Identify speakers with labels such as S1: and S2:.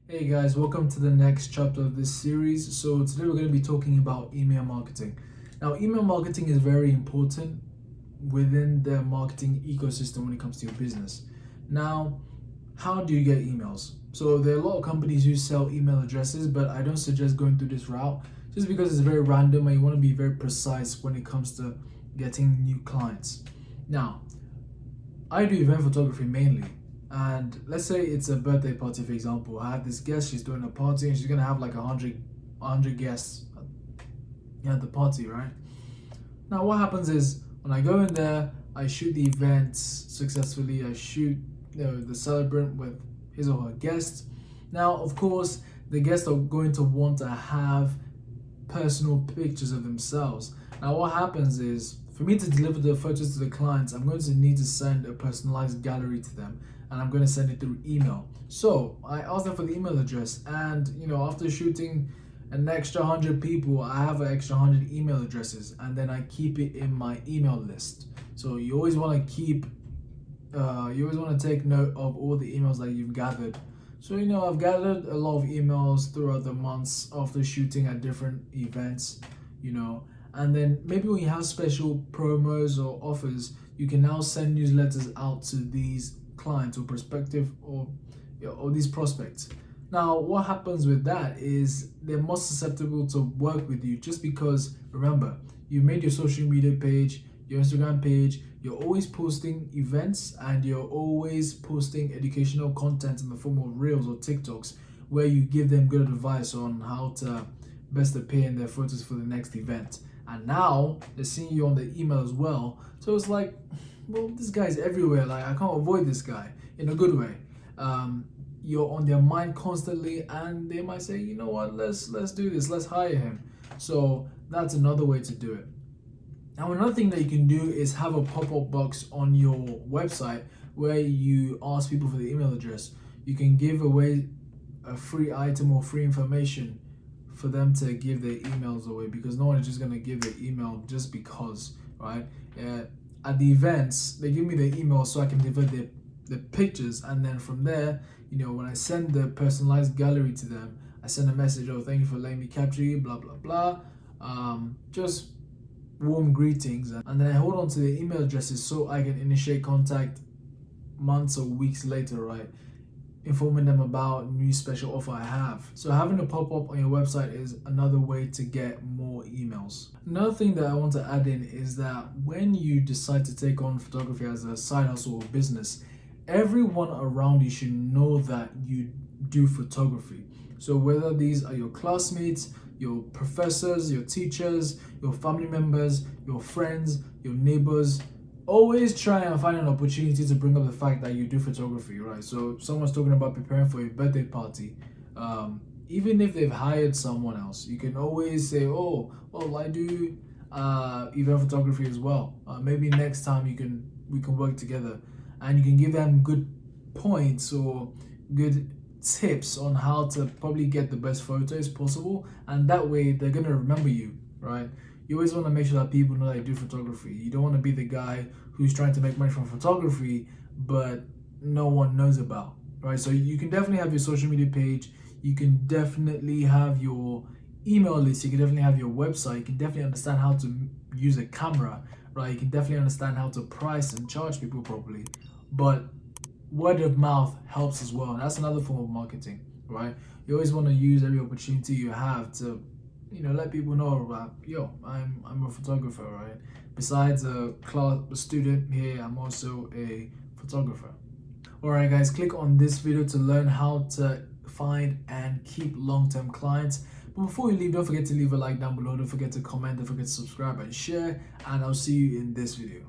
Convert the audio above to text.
S1: Hey guys, welcome to the next chapter of this series. So today we're going to be talking about email marketing. Now, email marketing is very important within the marketing ecosystem when it comes to your business. Now, how do you get emails? So there are a lot of companies who sell email addresses, but I don't suggest going through this route just because it's very random and you want to be very precise when it comes to getting new clients. Now, I do event photography mainly. And let's say it's a birthday party, for example. I have this guest, she's doing a party and she's gonna have like 100 guests at the party, right? Now, what happens is when I go in there, I shoot the event successfully, I shoot the celebrant with his or her guests. Now, of course, the guests are going to want to have personal pictures of themselves. Now, what happens is for me to deliver the photos to the clients, I'm going to need to send a personalized gallery to them, and I'm going to send it through email. So I ask them for the email address, and after shooting an extra 100 people, I have an extra 100 email addresses, and then I keep it in my email list. So you always want to take note of all the emails that you've gathered. So I've gathered a lot of emails throughout the months after shooting at different events, and then maybe when you have special promos or offers, you can now send newsletters out to these clients or prospective or these prospects. Now, what happens with that is they're more susceptible to work with you just because, remember, you made your social media page, your Instagram page, you're always posting events and you're always posting educational content in the form of reels or TikToks where you give them good advice on how to best appear in their photos for the next event. And now they're seeing you on the email as well. So it's like, well, this guy's everywhere. Like, I can't avoid this guy in a good way. You're on their mind constantly, and they might say, you know what, let's do this, let's hire him. So that's another way to do it. Now, another thing that you can do is have a pop-up box on your website where you ask people for the email address. You can give away a free item or free information for them to give their emails away, because no one is just going to give their email just because, right? At the events, they give me their email so I can divert the pictures, and then from there, when I send the personalized gallery to them, I send a message, oh, thank you for letting me capture you, blah blah blah, just warm greetings, and then I hold on to the email addresses so I can initiate contact months or weeks later, right? Informing them about new special offer I have. So having a pop-up on your website is another way to get more emails. Another thing that I want to add in is that when you decide to take on photography as a side hustle or business, everyone around you should know that you do photography. So whether these are your classmates, your professors, your teachers, your family members, your friends, your neighbors, always try and find an opportunity to bring up the fact that you do photography, right? So if someone's talking about preparing for a birthday party, even if they've hired someone else, you can always say, oh, well, I do event photography as well. Maybe next time we can work together, and you can give them good points or good tips on how to probably get the best photos possible, and that way they're gonna remember you, right? You always want to make sure that people know that you do photography. You don't want to be the guy who's trying to make money from photography but no one knows about, right? So you can definitely have your social media page, you can definitely have your email list, you can definitely have your website, you can definitely understand how to use a camera, right? You can definitely understand how to price and charge people properly, but word of mouth helps as well, and that's another form of marketing, right? You always want to use every opportunity you have to let people know about, I'm a photographer, right? Besides a student here, I'm also a photographer. Alright guys, click on this video to learn how to find and keep long-term clients. But before you leave, don't forget to leave a like down below, don't forget to comment, don't forget to subscribe and share, and I'll see you in this video.